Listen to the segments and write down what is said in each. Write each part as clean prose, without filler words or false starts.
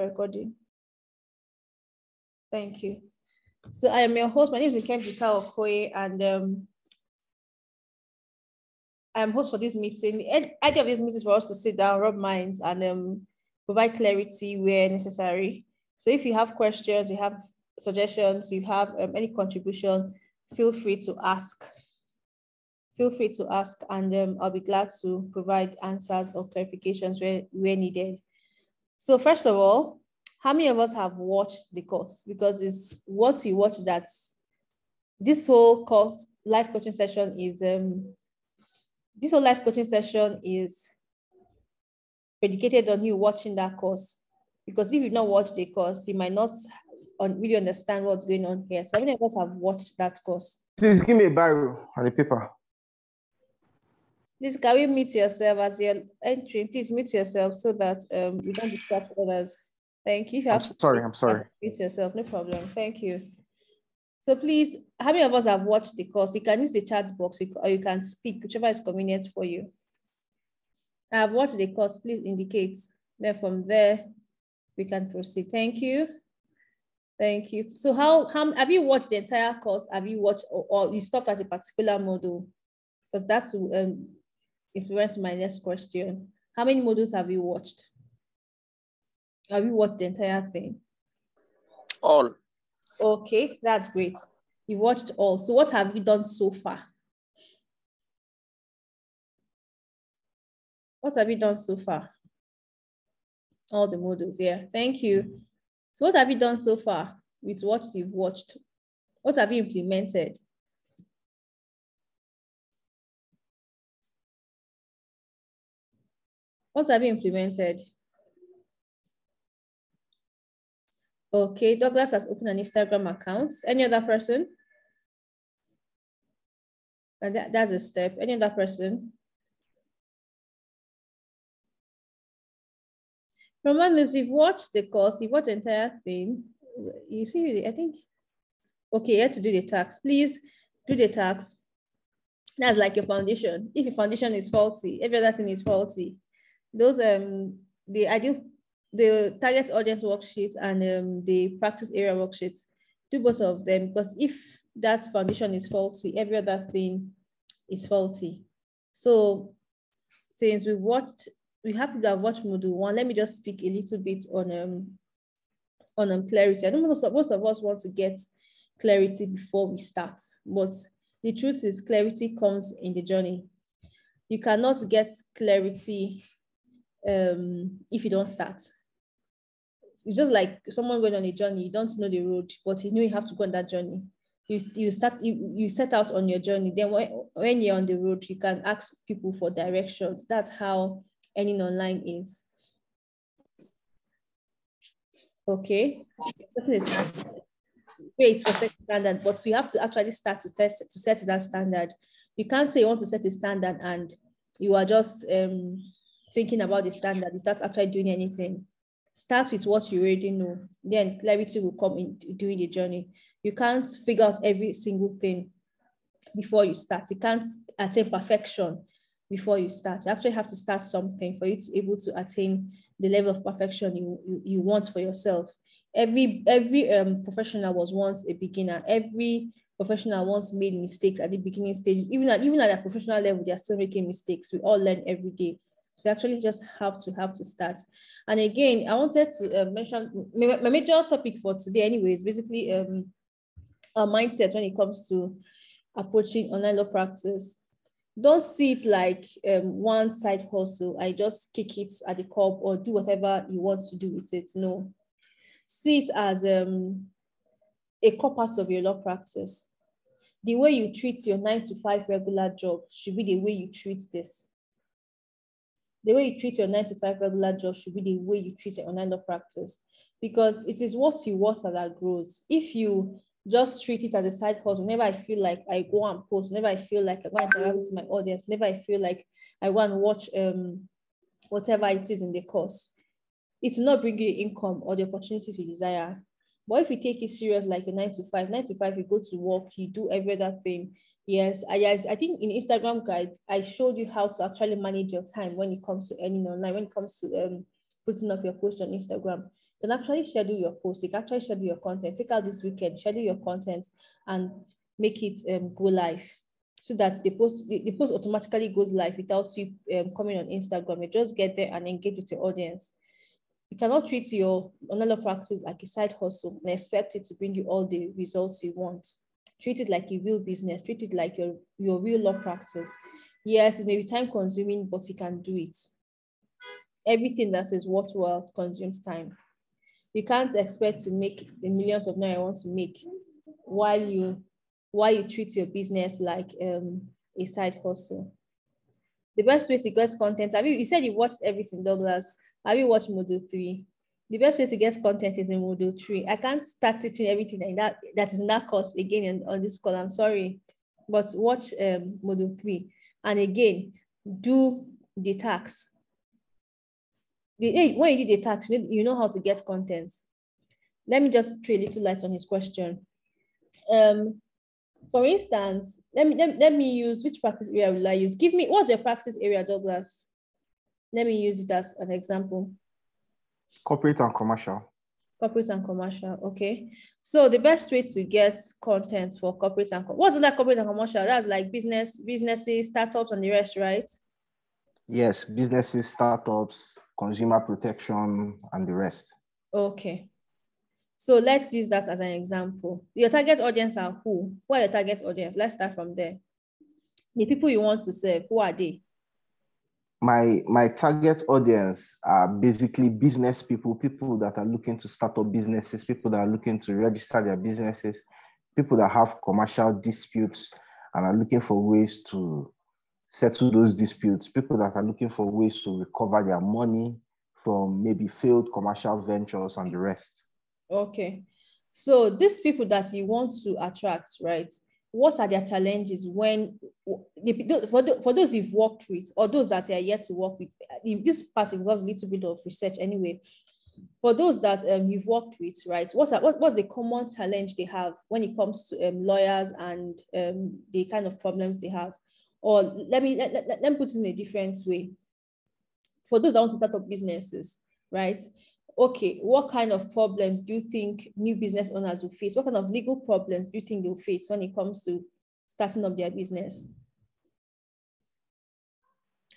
recording. Thank you. So I am your host. My name is Nkemjika Okoye, and I'm host for this meeting. The idea of this meeting is for us to sit down, rub minds, and provide clarity where necessary. So if you have questions, you have suggestions, you have any contribution, feel free to ask. Feel free to ask, and I'll be glad to provide answers or clarifications where needed. So first of all, how many of us have watched the course? Because it's what you watch that this whole course live coaching session is predicated on you watching that course. Because if you've not watched the course, you might not really understand what's going on here. So how many of us have watched that course? Please give me a biro and a paper. Please, can we mute yourself as you're entering? Please mute yourself so that we don't distract others. Thank you. I'm sorry. Mute yourself, no problem. Thank you. So please, how many of us have watched the course? You can use the chat box or you can speak, whichever is convenient for you. I have watched the course, please indicate. Then from there, we can proceed. Thank you. Thank you. So how have you watched the entire course? Have you watched or you stopped at a particular module? Because that's influence my next question. How many modules have you watched? Have you watched the entire thing? All. Okay, that's great. You watched all. So what have you done so far? What have you done so far? All the modules, yeah. Thank you. So what have you done so far with what you've watched? What have you implemented? What have you implemented? Okay, Douglas has opened an Instagram account. Any other person? And that's a step. Any other person? Romanus, you've watched the course, you've watched the entire thing. You see, I think, okay, you have to do the tax. Please do the tax. That's like your foundation. If your foundation is faulty, every other thing is faulty. Those, the target audience worksheets and the practice area worksheets, do both of them, because if that foundation is faulty, every other thing is faulty. So since we have to have watched module 1, let me just speak a little bit on clarity. I don't know, most of us want to get clarity before we start, but the truth is clarity comes in the journey. You cannot get clarity if you don't start. It's just like someone going on a journey, you don't know the road, but you know you have to go on that journey. You set out on your journey. Then when you're on the road, you can ask people for directions. That's how earning online is. Okay, great for setting standard, but we have to actually start to set that standard. You can't say you want to set a standard and you are just thinking about the standard without actually doing anything. Start with what you already know. Then clarity will come in during the journey. You can't figure out every single thing before you start. You can't attain perfection before you start. You actually have to start something for you to be able to attain the level of perfection you want for yourself. Every professional was once a beginner. Every professional once made mistakes at the beginning stages. Even at a professional level, they are still making mistakes. We all learn every day. So actually just have to start. And again, I wanted to mention my major topic for today anyway is basically our mindset when it comes to approaching online law practice. Don't see it like one side hustle. I just kick it at the curb or do whatever you want to do with it. No. See it as a core part of your law practice. The way you treat your 9-to-5 regular job should be the way you treat this. The way you treat your 9-to-5 regular job should be the way you treat your online law practice, because it is what you water that grows. If you just treat it as a side hustle, whenever I feel like I go and post, whenever I feel like I go and interact with my audience, whenever I feel like I go and watch whatever it is in the course, it will not bring you the income or the opportunities you desire. But if you take it serious like a 9-to-5, you go to work, you do every other thing. Yes, I think in Instagram guide, I showed you how to actually manage your time when it comes to earning online, when it comes to putting up your post on Instagram. You can actually schedule your post. You can actually schedule your content. Take out this weekend, schedule your content, and make it go live, so that the post automatically goes live without you coming on Instagram. You just get there and engage with your audience. You cannot treat your online law practice like a side hustle and expect it to bring you all the results you want. Treat it like a real business. Treat it like your real law practice. Yes, it may be time consuming, but you can do it. Everything that is worthwhile consumes time. You can't expect to make the millions of naira you want to make while you treat your business like a side hustle. The best way to get content, you said you watched everything, Douglas. Have you watched Module 3? The best way to get content is in Module 3. I can't start teaching everything like that is in that course again on this call. I'm sorry. But watch Module 3. And again, do the tax. When you do the tax, you know how to get content. Let me just throw a little light on his question. For instance, let me use, which practice area will I use? Give me, what's your practice area, Douglas? Let me use it as an example. Corporate and commercial. Corporate and commercial, okay. So the best way to get content for corporate and what's that corporate and commercial? That's like businesses, startups, and the rest, right? Yes, businesses, startups, consumer protection, and the rest. Okay. So let's use that as an example. Your target audience are who? Who are your target audience? Let's start from there. The people you want to serve, who are they? My target audience are basically business people that are looking to start up businesses, people that are looking to register their businesses, people that have commercial disputes and are looking for ways to settle those disputes, people that are looking for ways to recover their money from maybe failed commercial ventures and the rest. Okay. So these people that you want to attract, right? What are their challenges when, for those you've worked with or those that are yet to work with? This part involves a little bit of research anyway. For those that you've worked with, right? What's the common challenge they have when it comes to lawyers and the kind of problems they have? Or let me put it in a different way. For those that want to start up businesses, right? Okay, what kind of problems do you think new business owners will face? What kind of legal problems do you think they'll face when it comes to starting up their business?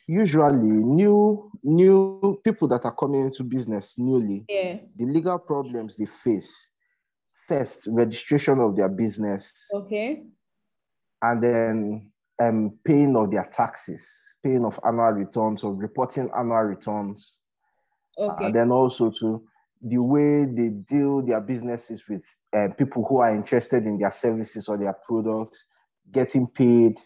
Usually, new people that are coming into business newly, the legal problems they face, first, registration of their business. Okay. And then paying of their taxes, paying of annual returns or reporting annual returns. Okay. And then also to the way they deal their businesses with people who are interested in their services or their products, getting paid,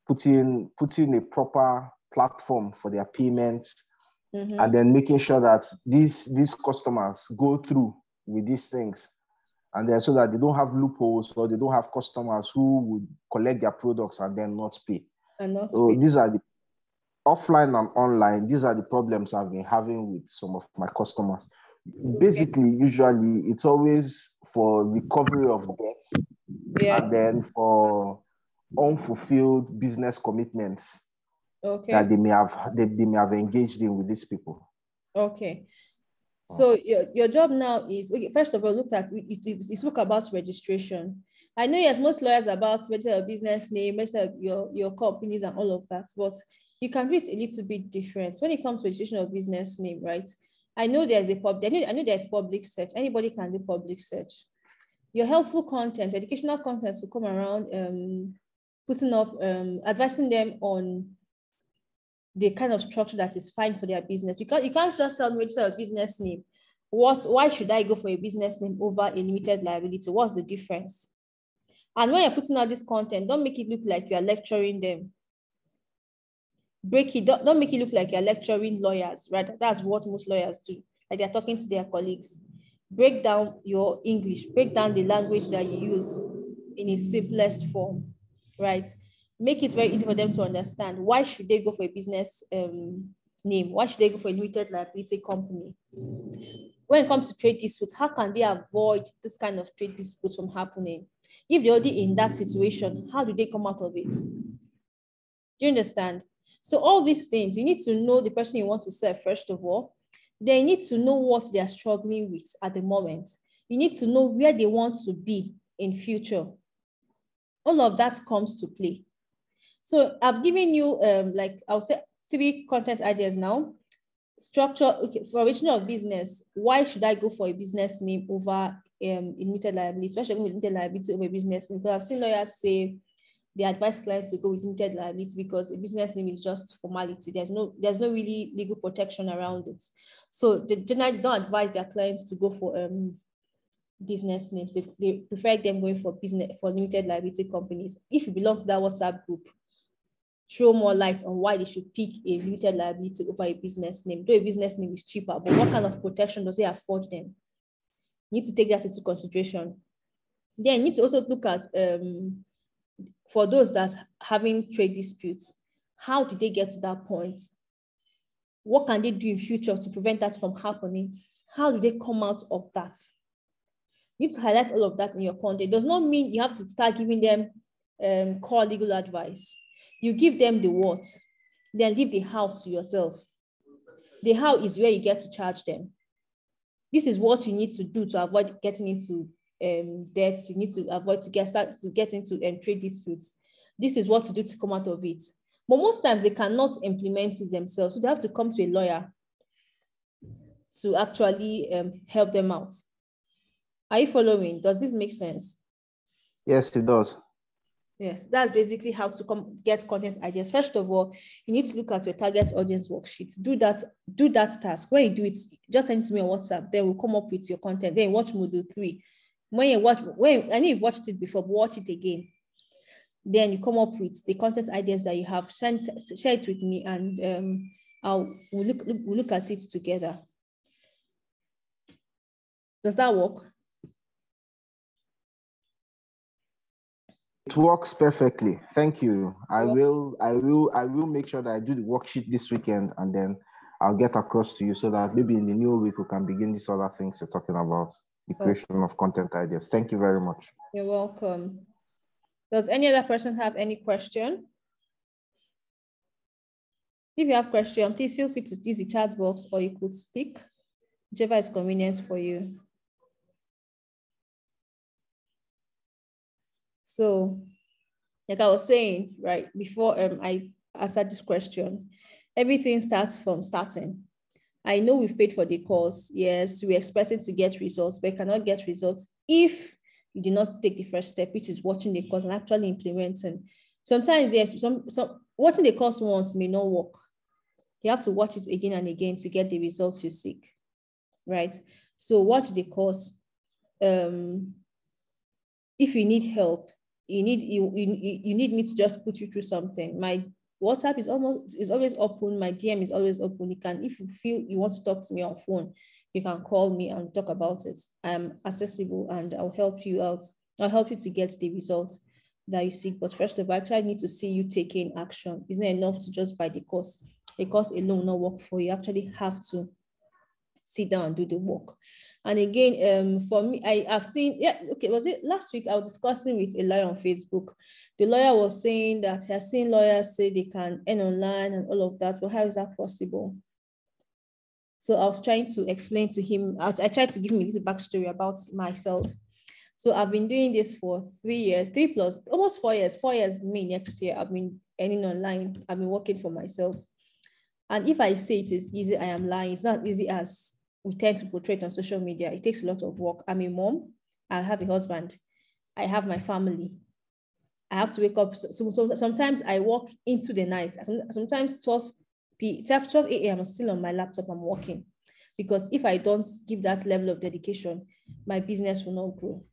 putting a proper platform for their payments, and then making sure that these customers go through with these things, and then so that they don't have loopholes or they don't have customers who would collect their products and then not pay. These are the offline and online. These are the problems I've been having with some of my customers. Basically, usually it's always for recovery of debt, and then for unfulfilled business commitments that they may have engaged in with these people. Okay. So your job now is, okay, first of all, you spoke about registration. I know, yes, most lawyers about register your business name, register your companies and all of that, but you can do it a little bit different when it comes to registration of business name, right? I know there's I know there's public search. Anybody can do public search. Your helpful content, educational content will come around putting up, advising them on the kind of structure that is fine for their business. You can't just tell me register a business name. Why should I go for a business name over a limited liability? What's the difference? And when you're putting out this content, don't make it look like you're lecturing them. Don't make it look like you're lecturing lawyers, right? That's what most lawyers do. Like they're talking to their colleagues. Break down your English, break down the language that you use in its simplest form, right? Make it very easy for them to understand. Why should they go for a business name? Why should they go for a limited liability company? When it comes to trade disputes, how can they avoid this kind of trade disputes from happening? If they're already in that situation, how do they come out of it? Do you understand? So all these things, you need to know the person you want to serve, first of all. They need to know what they are struggling with at the moment. You need to know where they want to be in future. All of that comes to play. So I've given you, like I'll say 3 content ideas now. Structure, okay, for original of business, why should I go for a business name over limited liability, especially with limited liability over a business name? Because I've seen lawyers say they advise clients to go with limited liability because a business name is just formality. There's no really legal protection around it. So they generally don't advise their clients to go for business names. They prefer them going for limited liability companies. If you belong to that WhatsApp group, throw more light on why they should pick a limited liability over a business name. Though a business name is cheaper, but what kind of protection does it afford them? You need to take that into consideration. Then you need to also look at, for those that having trade disputes, how did they get to that point? What can they do in future to prevent that from happening? How do they come out of that? You need to highlight all of that in your content. It does not mean you have to start giving them core legal advice. You give them the what, then leave the how to yourself. The how is where you get to charge them. This is what you need to do to avoid getting into debts. You need to avoid to get into trade disputes. This is what to do to come out of it. But most times they cannot implement it themselves. So they have to come to a lawyer to actually help them out. Are you following? Does this make sense? Yes, it does. Yes, that's basically how to get content ideas. First of all, you need to look at your target audience worksheet. Do that task. When you do it, just send it to me on WhatsApp. Then we'll come up with your content. Then watch module 3. I know you've watched it before, but watch it again. Then you come up with the content ideas that you have. Share it with me, and we'll look at it together. Does that work? It works perfectly. Thank you. I will make sure that I do the worksheet this weekend, and then I'll get across to you so that maybe in the new week we can begin these other things you're talking about, the creation of content ideas. Thank you very much. You're welcome. Does any other person have any question? If you have question, please feel free to use the chat box, or you could speak, whichever is convenient for you. So, like I was saying, right, before I answered this question, everything starts from starting. I know we've paid for the course. Yes, we're expecting to get results, but you cannot get results if you do not take the first step, which is watching the course and actually implementing. Sometimes, yes, watching the course once may not work. You have to watch it again and again to get the results you seek, right? So watch the course. If you need help, you need me to just put you through something. My WhatsApp is always open. My DM is always open. You can, if you feel you want to talk to me on phone, you can call me and talk about it. I'm accessible and I'll help you out. I'll help you to get the results that you seek. But first of all, actually, I need to see you taking action. It's not enough to just buy the course. The course alone will not work for you. You actually have to sit down and do the work. And again, for me, I've seen, was it last week I was discussing with a lawyer on Facebook. The lawyer was saying that he has seen lawyers say they can earn online and all of that, but how is that possible? So I was trying to explain to him, I tried to give him a little backstory about myself. So I've been doing this for 3 years, 3 plus, almost 4 years, 4 years, me next year, I've been earning online. I've been working for myself. And if I say it is easy, I am lying. It's not easy as we tend to portray it on social media. It takes a lot of work. I'm a mom. I have a husband. I have my family. I have to wake up. So sometimes I work into the night. Sometimes 12 a.m. I'm still on my laptop. I'm working. Because if I don't give that level of dedication, my business will not grow.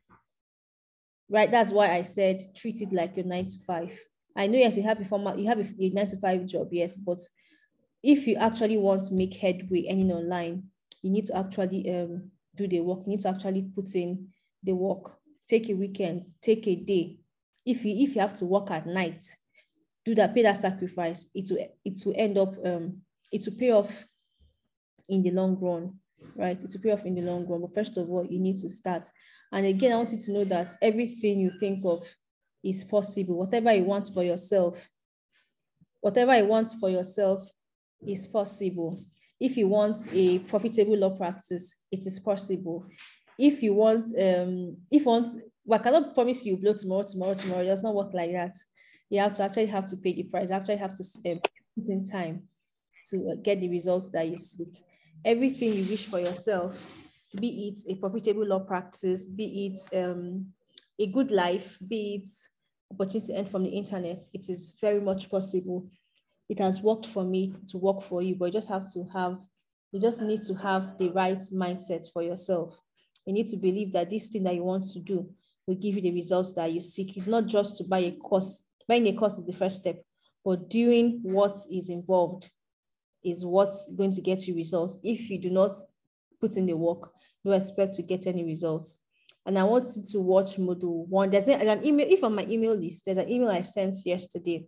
Right? That's why I said treat it like your 9 to 5. I know, yes, you have a 9 to 5 job, yes, but if you actually want to make headway earning online, you need to actually do the work. You need to actually put in the work. Take a weekend, take a day. If you have to work at night, do that, pay that sacrifice. It will end up, it will pay off in the long run, right? It will pay off in the long run. But first of all, you need to start. And again, I want you to know that everything you think of is possible. Whatever you want for yourself is possible. If you want a profitable law practice, it is possible. If you want, well, I cannot promise you blow tomorrow. It does not work like that. You have to pay the price. You actually have to put in time to get the results that you seek. Everything you wish for yourself, be it a profitable law practice, be it a good life, be it opportunity to earn from the internet, it is very much possible. It has worked for me to work for you, but you just need to have the right mindset for yourself. You need to believe that this thing that you want to do will give you the results that you seek. It's not just to buy a course. Buying a course is the first step, but doing what is involved is what's going to get you results. If you do not put in the work, don't expect to get any results. And I want you to watch Module 1. There's an email, if on my email list, there's an email I sent yesterday.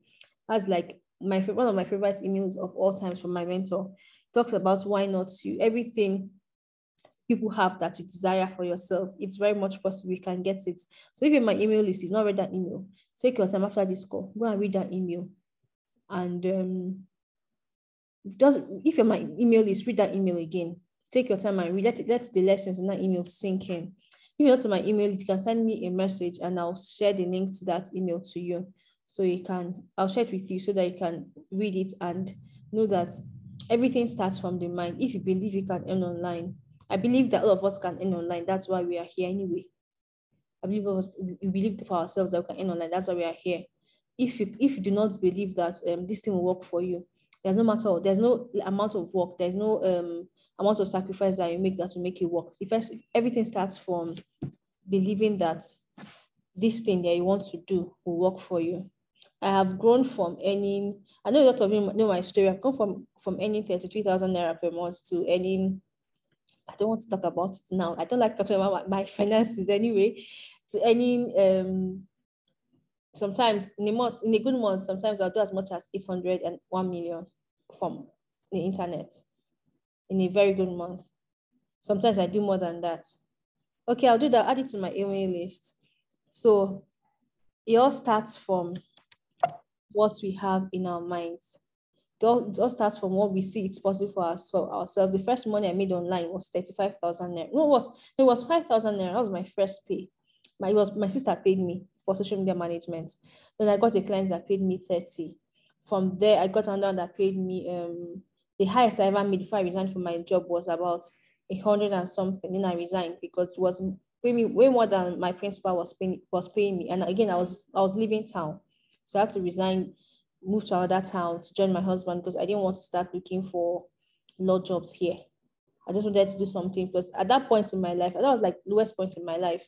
That's like one of my favorite emails of all times from my mentor. It talks about why not you. Everything people have that you desire for yourself, it's very much possible you can get it. So if you're my email list, you've not read that email, take your time after this call, go and read that email. And if you're my email list, read that email again. Take your time and read. Let the lessons in that email sink in. If you're not to my email, you can send me a message and I'll share the link to that email to you. So I'll share it with you so that you can read it and know that everything starts from the mind. If you believe you can earn online, I believe that all of us can earn online. That's why we are here anyway. I believe we believe for ourselves that we can earn online. That's why we are here. If you do not believe that this thing will work for you, there's no amount of work, there's no amount of sacrifice that you make that will make it work. Everything starts from believing that this thing that you want to do will work for you. I have grown from earning, I know a lot of you know my story, I've gone from earning 33,000 naira per month to earning, I don't want to talk about it now. I don't like talking about my finances anyway, to earning, sometimes in a good month, sometimes I'll do as much as 800 and 1 million from the internet in a very good month. Sometimes I do more than that. Okay, I'll do that, add it to my email list. So it all starts from what we have in our minds. It all starts from what we see it's possible for ourselves. The first money I made online was 35,000 naira. No, it was 5,000 naira. That was my first pay. My sister paid me for social media management. Then I got a client that paid me 30. From there, I got another that paid me, the highest I ever made before I resigned from my job was about 100 and something. Then I resigned because it was paying me way more than my principal was paying me. And again, I was leaving town. So I had to resign, move to another town to join my husband because I didn't want to start looking for law jobs here. I just wanted to do something because at that point in my life, that was like the lowest point in my life.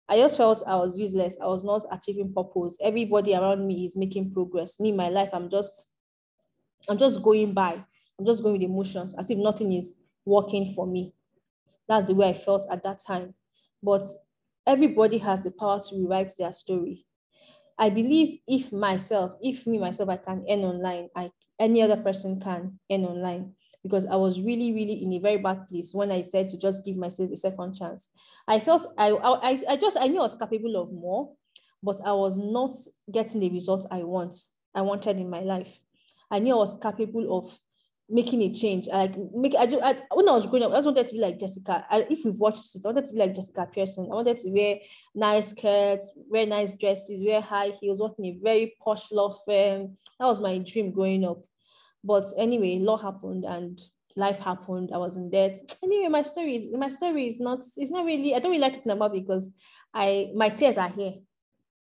I just felt I was useless. I was not achieving purpose. Everybody around me is making progress. Me, my life, I'm just going by. I'm just going with emotions as if nothing is working for me. That's the way I felt at that time. But everybody has the power to rewrite their story. I believe if me myself, I can earn online, any other person can earn online, because I was really, really in a very bad place when I said to just give myself a second chance. I felt I knew I was capable of more, but I was not getting the results I wanted in my life. I knew I was capable of making a change. When I was growing up, I just wanted to be like Jessica. If we've watched it, I wanted to be like Jessica Pearson. I wanted to wear nice skirts, wear nice dresses, wear high heels, work in a very posh law firm. That was my dream growing up. But anyway, law happened and life happened. I was in debt. Anyway, my story is not really, I don't really like talking about because my tears are here.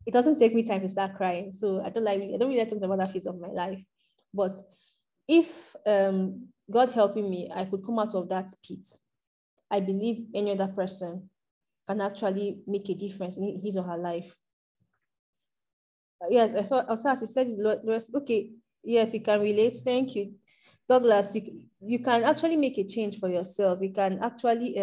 It doesn't take me time to start crying. So I don't really like talking about that phase of my life. But if God helping me, I could come out of that pit, I believe any other person can actually make a difference in his or her life. Yes, I saw as you said, okay, yes, you can relate. Thank you. Douglas, you can actually make a change for yourself. You can actually,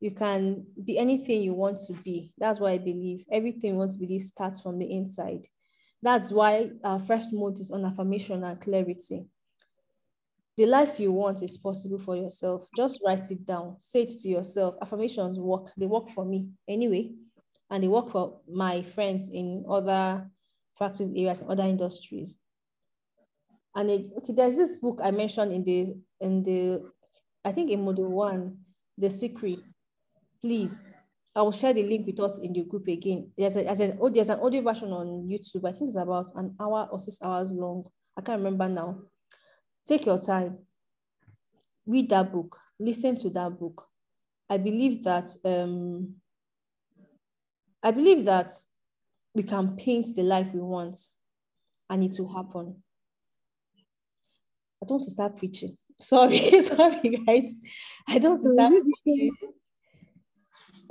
you can be anything you want to be. That's why I believe everything you want to believe starts from the inside. That's why our first mode is on affirmation and clarity. The life you want is possible for yourself. Just write it down. Say it to yourself. Affirmations work. They work for me anyway. And they work for my friends in other practice areas, other industries. And okay, there's this book I mentioned in the I think in module 1, The Secret. Please, I will share the link with us in the group again. There's an audio version on YouTube. I think it's about an hour or 6 hours long. I can't remember now. Take your time. Read that book. Listen to that book. I believe that we can paint the life we want, and it will happen. I don't want to start preaching. Sorry, sorry, guys. I don't want to start preaching.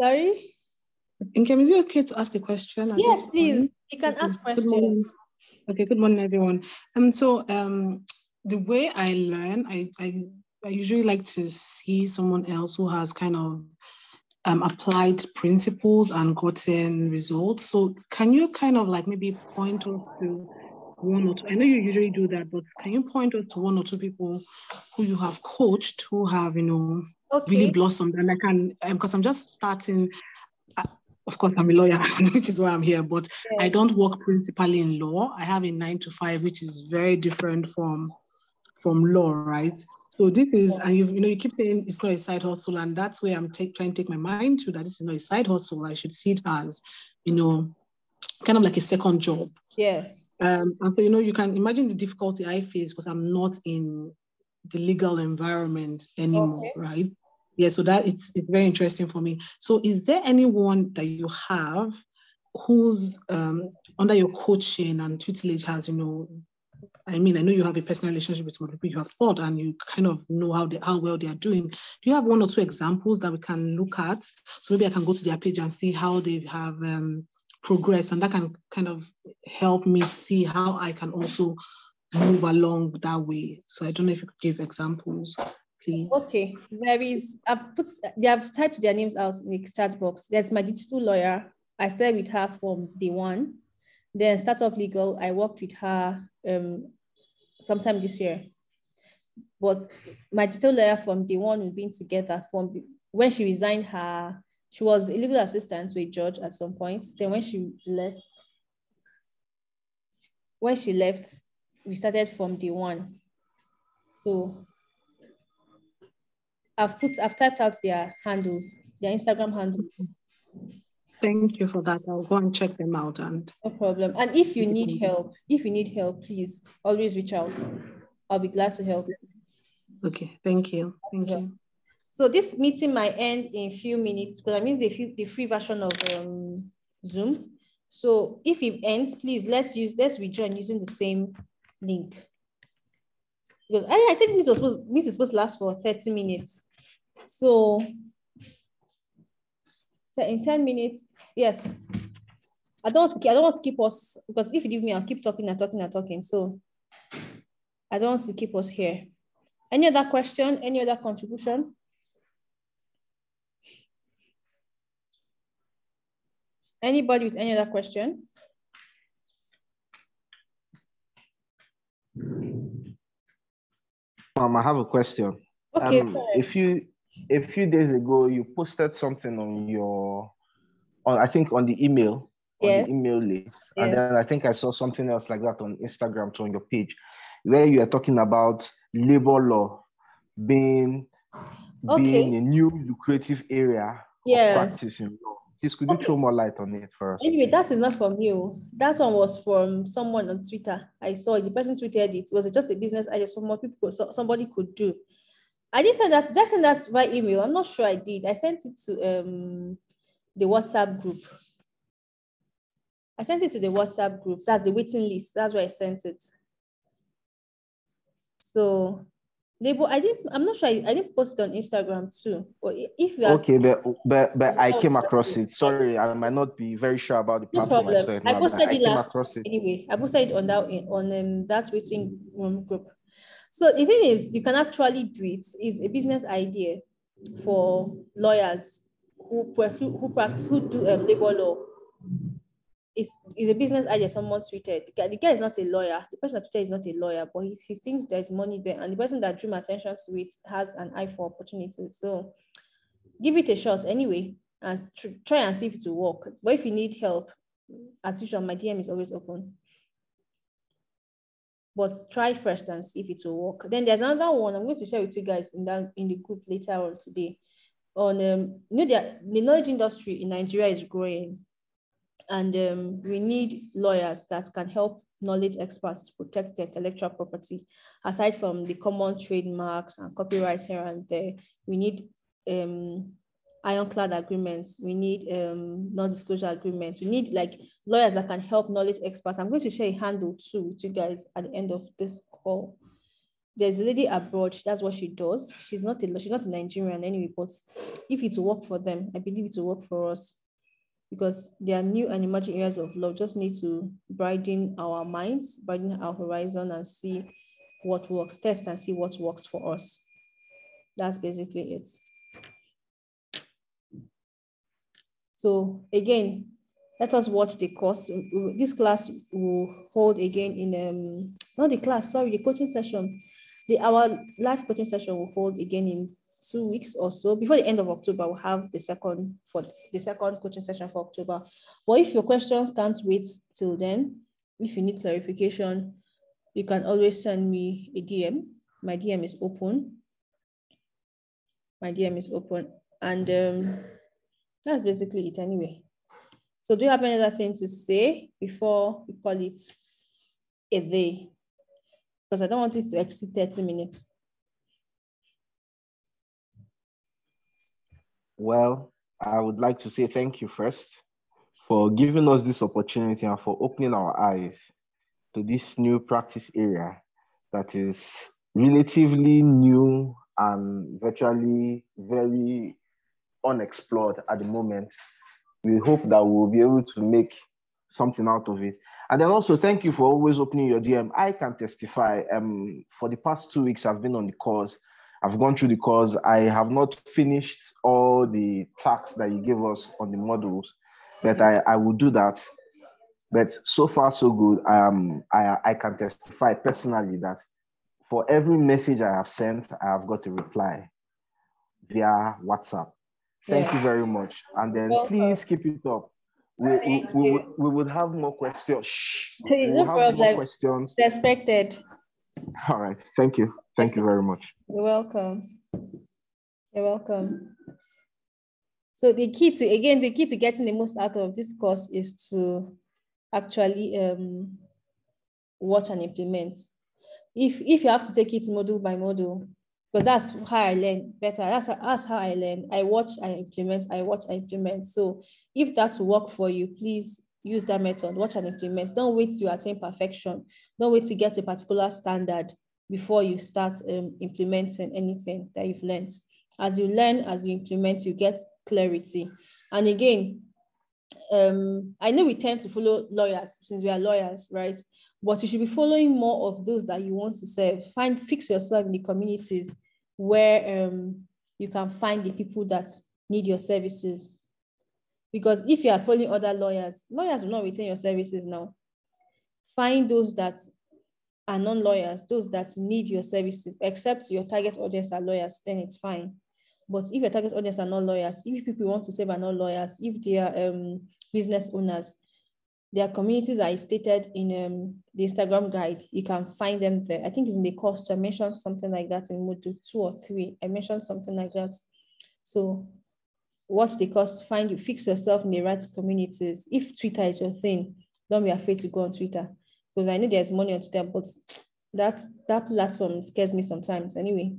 Sorry? Nkem, is it okay to ask a question at Yes, this please. point? You can ask questions. Good morning. Okay, good morning, everyone. The way I learn, I usually like to see someone else who has kind of applied principles and gotten results. So can you kind of like maybe point us to one or two? I know you usually do that, but can you point us to one or two people who you have coached who have, really blossomed? And I can, because I'm just starting, of course, I'm a lawyer, which is why I'm here, but I don't work principally in law. I have a 9 to 5, which is very different from law, right? So this is, and you keep saying it's not a side hustle, and that's where I'm trying to take my mind to, that this is not a side hustle. I should see it as, kind of like a second job. Yes. And so, you can imagine the difficulty I face because I'm not in the legal environment anymore, right? Yeah, so that it's very interesting for me. So is there anyone that you have who's under your coaching and tutelage has, I know you have a personal relationship with some people you have thought, and you kind of know how well they are doing. Do you have one or two examples that we can look at? So maybe I can go to their page and see how they have progressed, and that can kind of help me see how I can also move along that way. So I don't know if you could give examples, please. Okay, they have typed their names out in the chat box. There's my digital lawyer. I started with her from day one. Then Startup Legal, I worked with her sometime this year. But my digital lawyer from day one, we've been together from when she resigned she was a legal assistant to a judge at some point. Then when she left, we started from day one. So I've typed out their handles, their Instagram handles. Thank you for that. I'll go and check them out. And no problem. And if you need help, please always reach out. I'll be glad to help. Okay, thank you. Thank you. So this meeting might end in a few minutes, because I'm using the free version of Zoom. So if it ends, please let's rejoin using the same link. Because I said this is supposed to last for 30 minutes. So in 10 minutes, yes. I don't want to keep us, because if you leave me, I'll keep talking and talking and talking. So I don't want to keep us here. Any other question? Any other contribution? Anybody with any other question? I have a question. Okay. A few days ago, you posted something I think on the email, yes. On the email list. Yes. And then I think I saw something else like that on Instagram too, on your page, where you are talking about labor law being a new lucrative area of practice in law. Please, could you throw more light on it for us? Anyway, that is not from you. That one was from someone on Twitter. I saw it. The person tweeted it. Was just a business idea somebody could do. I didn't send that. Did I send that by email? I'm not sure I did. I sent it to the WhatsApp group. I sent it to the WhatsApp group. That's the waiting list. That's where I sent it. So I'm not sure. I didn't post it on Instagram too. But if you but I came across it. Sorry, I might not be very sure about the platform. No problem. I posted it last week. Anyway, I posted it on that waiting room group. So the thing is, you can actually do it. It's a business idea for lawyers who do labor law. It's a business idea someone tweeted. The guy is not a lawyer. The person that tweeted is not a lawyer, but he thinks there's money there. And the person that drew my attention to it has an eye for opportunities. So give it a shot anyway, and try and see if it will work. But if you need help, as usual, my DM is always open. but try first and see if it will work. Then there's another one I'm going to share with you guys in the group later on today. On the knowledge industry in Nigeria is growing, and we need lawyers that can help knowledge experts to protect their intellectual property. Aside from the common trademarks and copyrights here and there, we need ironclad agreements. We need non-disclosure agreements. We need like lawyers that can help knowledge experts. I'm going to share a handle too with you guys at the end of this call. There's a lady abroad. That's what she does. She's not a Nigerian anyway, but if it will work for them, I believe it will work for us, because there are new and emerging areas of law. Just need to broaden our minds, broaden our horizon, and see what works. Test and see what works for us. That's basically it. So again, let us watch the course. This class will hold again in the coaching session. Our live coaching session will hold again in 2 weeks or so. Before the end of October, we'll have the second coaching session for October. But if your questions can't wait till then, if you need clarification, you can always send me a DM. My DM is open. And that's basically it anyway. So do you have any other thing to say before we call it a day? Because I don't want it to exceed 30 minutes. Well, I would like to say thank you first for giving us this opportunity and for opening our eyes to this new practice area that is relatively new and virtually very unexplored at the moment. We hope that we'll be able to make something out of it. And then also thank you for always opening your DM. I can testify, for the past 2 weeks, I've been on the course. I've gone through the course. I have not finished all the tasks that you gave us on the modules, but I will do that. But so far, so good. I can testify personally that for every message I have sent, I have got a reply via WhatsApp. Thank you very much. And then please keep it up. We would have more questions. No problem. More questions. Respected. All right. Thank you. Thank you very much. You're welcome. You're welcome. So the key to getting the most out of this course is to actually watch and implement. If you have to take it module by module, because that's how I learn better. That's how I learn. I watch, I implement. So if that will work for you, please use that method, watch and implement. Don't wait to attain perfection. Don't wait to get a particular standard before you start implementing anything that you've learned. As you learn, as you implement, you get clarity. And again, I know we tend to follow lawyers since we are lawyers, right? But you should be following more of those that you want to serve. Fix yourself in the communities where you can find the people that need your services. Because if you are following other lawyers will not retain your services now. Find those that are non-lawyers, those that need your services, except your target audience are lawyers, then it's fine. But if your target audience are not lawyers, if people you want to serve are not lawyers, if they are business owners, their communities are stated in the Instagram guide, you can find them there. I think it's in the course, so I mentioned something like that in module 2 or 3. I mentioned something like that. So watch the course, fix yourself in the right communities. If Twitter is your thing, don't be afraid to go on Twitter, because I know there's money on Twitter, but that platform scares me sometimes anyway.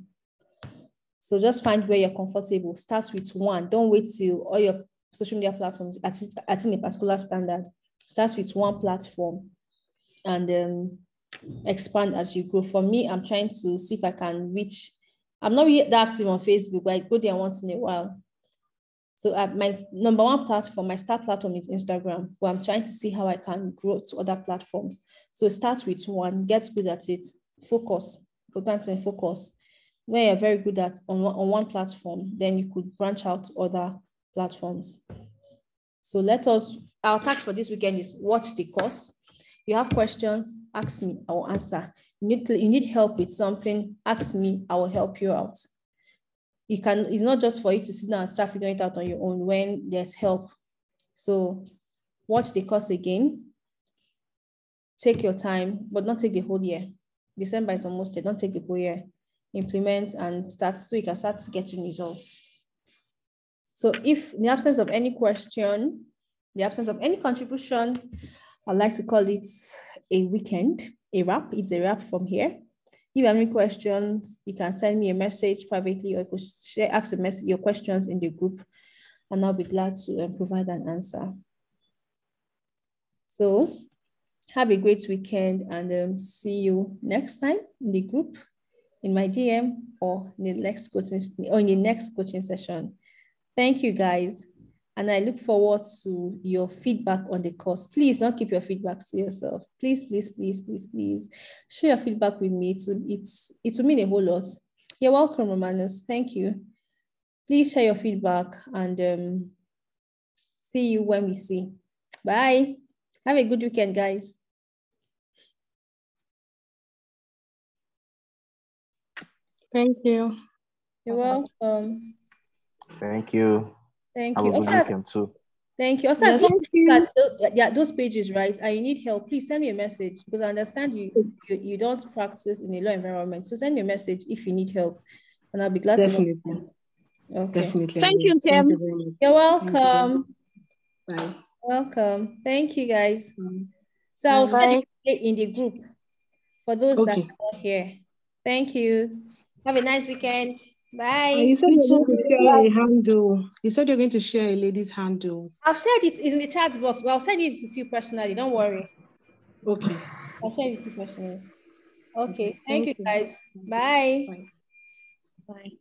So just find where you're comfortable. Start with one. Don't wait till all your social media platforms attain a particular standard. Start with one platform and expand as you grow. For me, I'm trying to see if I can reach. I'm not really that active on Facebook, but I go there once in a while. So my number one platform, my star platform is Instagram, but I'm trying to see how I can grow to other platforms. So start with one, get good at it, focus, important and focus. When you're very good at on one platform, then you could branch out to other platforms. So our task for this weekend is watch the course. If you have questions, ask me, I will answer. You need help with something, ask me, I will help you out. It's not just for you to sit down and start figuring it out on your own when there's help. So watch the course again. Take your time, but not take the whole year. December is almost there. Don't take the whole year. Implement and start so you can start getting results. So if in the absence of any question, the absence of any contribution, I'd like to call it a weekend, a wrap. It's a wrap from here. If you have any questions, you can send me a message privately, or you could ask your questions in the group, and I'll be glad to provide an answer. So have a great weekend, and see you next time in the group, in my DM, or in the next coaching session. Thank you, guys. And I look forward to your feedback on the course. Please don't keep your feedback to yourself. Please, please, please, please, please share your feedback with me. It will mean a whole lot. You're welcome, Romanus. Thank you. Please share your feedback, and see you when we see. Bye. Have a good weekend, guys. Thank you. You're welcome. Thank you. Thank Have you. a good weekend too. Thank you. Also, yes, those pages, right? And you need help, please send me a message, because I understand you don't practice in a law environment. So send me a message if you need help, and I'll be glad to help. Okay. Definitely. Thank you, Kim. You're welcome. Bye. Welcome. Thank you, guys. So I'll share it in the group for those that are here. Thank you. Have a nice weekend. Bye. You said you're going to share a handle. You said you're going to share a lady's handle. I've shared it. It's in the chat box, but I'll send it to you personally. Don't worry. Okay. I'll share it to you personally. Okay. Thank you, guys. Bye. Bye.